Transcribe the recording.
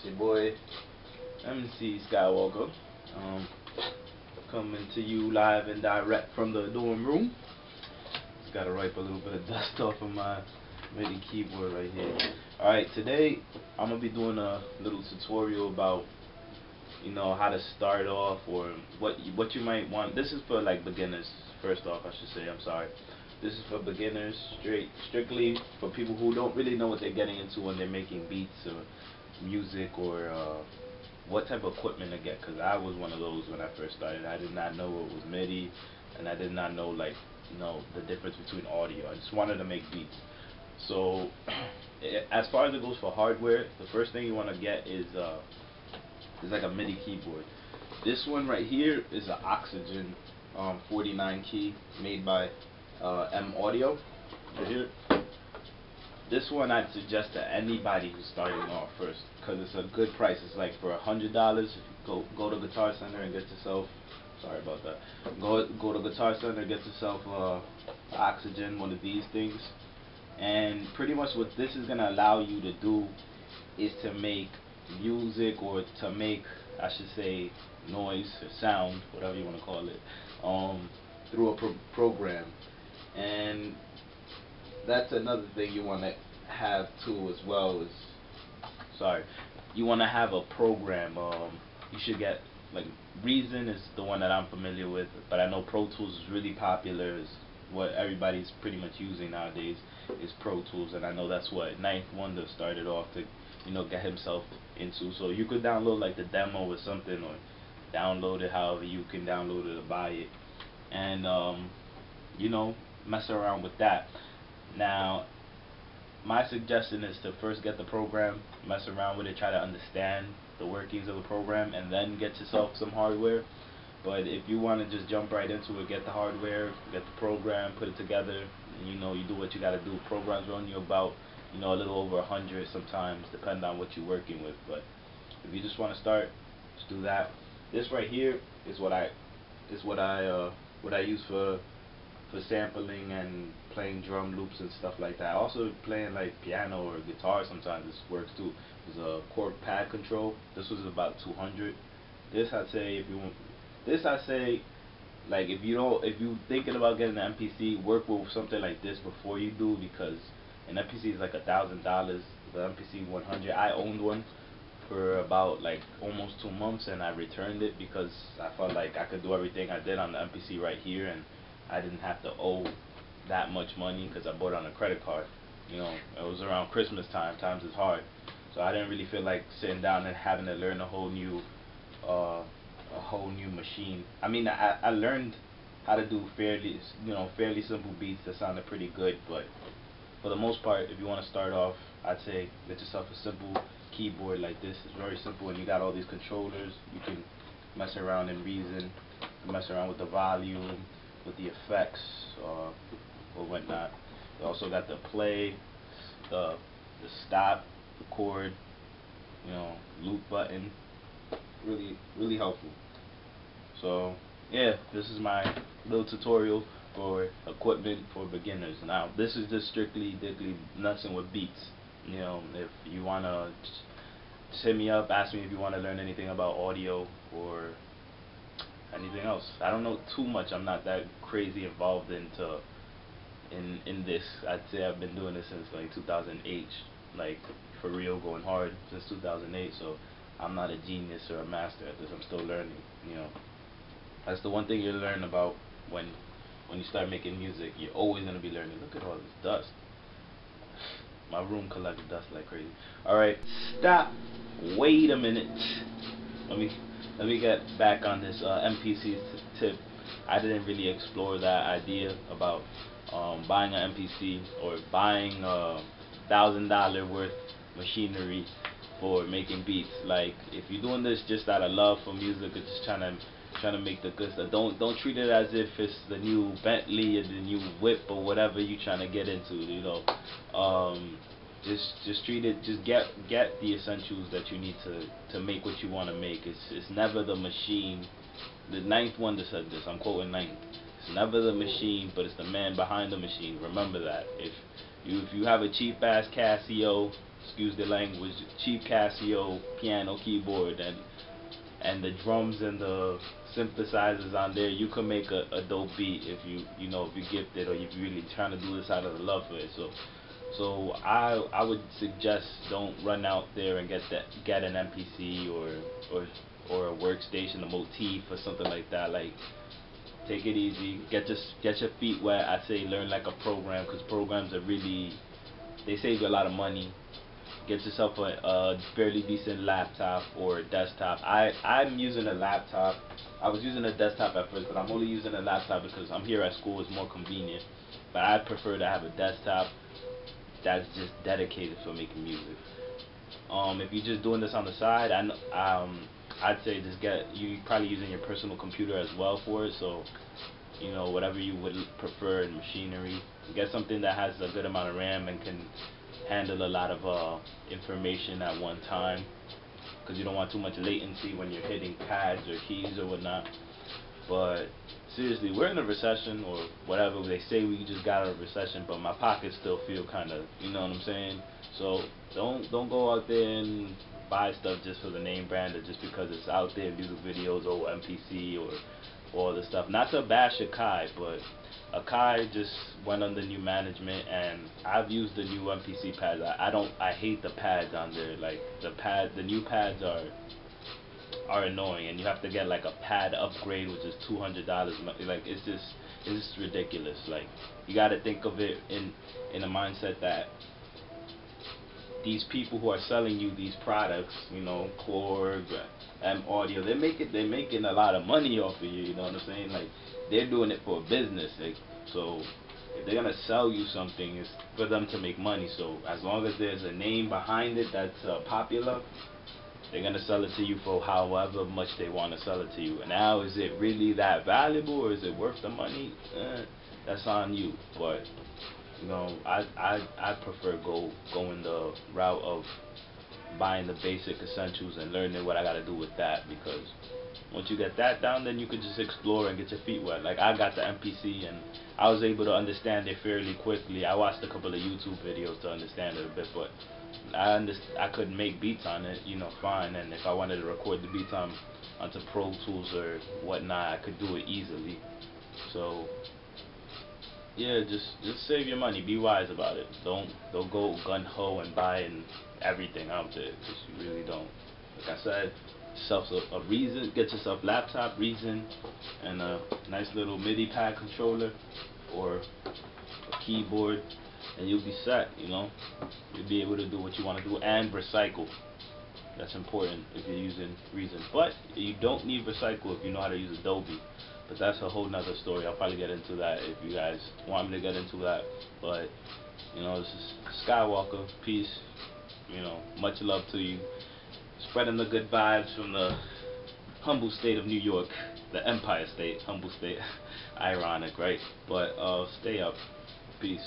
It's your boy MC SkyWalKer, coming to you live and direct from the dorm room. Just gotta wipe a little bit of dust off of my MIDI keyboard right here. Alright, today I'm gonna be doing a little tutorial about, you know, how to start off, or what you might want. This is for like beginners. First off, I should say, I'm sorry. This is for beginners, strictly for people who don't really know what they're getting into when they're making beats or music, or what type of equipment to get. Because I was one of those when I first started. I did not know what was MIDI, and I did not know, like, you know, the difference between audio. I just wanted to make beats. So as far as it goes for hardware, the first thing you want to get is like a MIDI keyboard. This one right here is an Oxygen 49 key made by M Audio. Right here. This one I'd suggest to anybody who's starting off first, because it's a good price. It's like for $100. If you go to Guitar Center and get yourself, sorry about that, go to Guitar Center and get yourself Oxygen, one of these things. And pretty much what this is gonna allow you to do is to make music, or to make, I should say, noise or sound, whatever you want to call it, through a program. And that's another thing you want to have too, as well. Is, sorry, you want to have a program. You should get, like, Reason is the one that I'm familiar with, but I know Pro Tools is really popular. Is what everybody's pretty much using nowadays, is Pro Tools, and I know that's what Ninth Wonder started off to, you know, get himself into. So you could download like the demo or something, or download it however you can download it or buy it, and you know, mess around with that. Now, my suggestion is to first get the program, mess around with it, try to understand the workings of the program, and then get yourself some hardware. But if you want to just jump right into it, get the hardware, get the program, put it together, and, you know, you do what you got to do. Programs run you about, you know, a little over 100 sometimes, depending on what you're working with. But if you just want to start, just do that. This right here is what I use for sampling and playing drum loops and stuff like that. Also playing like piano or guitar sometimes this works too. There's a chord pad control. This was about 200. This I'd say, if you want, this I say, like, if you thinking about getting an MPC, work with something like this before you do, because an MPC is like $1,000. The MPC 100, I owned one for about like almost 2 months, and I returned it because I felt like I could do everything I did on the MPC right here, and I didn't have to owe that much money because I bought it on a credit card. You know, it was around Christmas time. Times is hard, so I didn't really feel like sitting down and having to learn a whole new machine. I mean, I learned how to do fairly simple beats that sounded pretty good, but for the most part, if you want to start off, I'd say get yourself a simple keyboard like this. It's very simple, and you got all these controllers. You can mess around in Reason, mess around with the volume, with the effects, or whatnot. You also got the play, the stop, the chord, you know, loop button. Really helpful. So yeah, this is my little tutorial for equipment for beginners. Now this is just strictly nothing with beats. You know, if you wanna just hit me up, ask me if you want to learn anything about audio or anything else. I don't know too much. I'm not that crazy involved in this. I'd say I've been doing this since like 2008, like for real, going hard since 2008. So I'm not a genius or a master at this. I'm still learning. You know, that's the one thing you learn about when you start making music. You're always gonna be learning. Look at all this dust. My room collects dust like crazy. Alright, stop. Wait a minute. Let me get back on this MPC tip. I didn't really explore that idea about buying an MPC or buying $1,000 worth machinery for making beats. Like, if you're doing this just out of love for music, or just trying to make the good stuff, don't treat it as if it's the new Bentley or the new whip or whatever you trying to get into. You know, just treat it. Just get the essentials that you need to make what you want to make. It's never the machine. The Ninth Wonder said this. I'm quoting Ninth. It's never the machine, but it's the man behind the machine. Remember that. If you have a cheap ass Casio, excuse the language, cheap Casio piano keyboard and the drums and the synthesizers on there, you can make a dope beat if you know, if you're gifted or if you're really trying to do this out of the love for it. So I would suggest don't run out there and get an MPC or a workstation, a motif or something like that. Like, take it easy, get your feet wet. I say learn like a program, because programs are really, they save you a lot of money. Get yourself a fairly decent laptop or a desktop. I'm using a laptop. I was using a desktop at first, but I'm only using a laptop because I'm here at school. It's more convenient. But I prefer to have a desktop that's just dedicated for making music. If you're just doing this on the side, I'd say just you probably using your personal computer as well for it. So, you know, whatever you would prefer in machinery, get something that has a good amount of RAM and can handle a lot of information at one time, because you don't want too much latency when you're hitting pads or keys or whatnot. But seriously, we're in a recession or whatever. They say we just got out of a recession, but my pockets still feel kind of, you know what I'm saying? So don't go out there and buy stuff just for the name brand or just because it's out there, music videos or MPC or all this stuff. Not to bash Akai, but Akai just went under new management, and I've used the new MPC pads. I hate the pads on there. Like, the new pads are annoying, and you have to get like a pad upgrade, which is $200. Like, it's just ridiculous. Like, you got to think of it in a mindset that these people who are selling you these products, you know, Korg, M Audio, they're making a lot of money off of you. You know what I'm saying? Like, they're doing it for a business. Like, so if they're gonna sell you something, it's for them to make money. So as long as there's a name behind it that's popular, they're gonna sell it to you for however much they want to sell it to you. And now, is it really that valuable, or is it worth the money? That's on you. But you know, I prefer going the route of buying the basic essentials and learning what I gotta do with that, because once you get that down, then you could just explore and get your feet wet. Like, I got the MPC and I was able to understand it fairly quickly. I watched a couple of YouTube videos to understand it a bit, but I could make beats on it, you know, fine. And if I wanted to record the beats onto Pro Tools or whatnot, I could do it easily. So yeah, just save your money. Be wise about it. Don't go gun ho and buying everything out there, because you really don't. Like I said, yourself a Reason. Get yourself laptop, Reason, and a nice little MIDI pad controller or a keyboard, and you'll be set. You know, you'll be able to do what you want to do and recycle. That's important if you're using Reason. But you don't need recycle if you know how to use Adobe. But that's a whole nother story. I'll probably get into that if you guys want me to get into that. But, you know, this is SkyWalker. Peace. You know, much love to you. Spreading the good vibes from the humble state of New York. The Empire State. Humble state. Ironic, right? But stay up. Peace.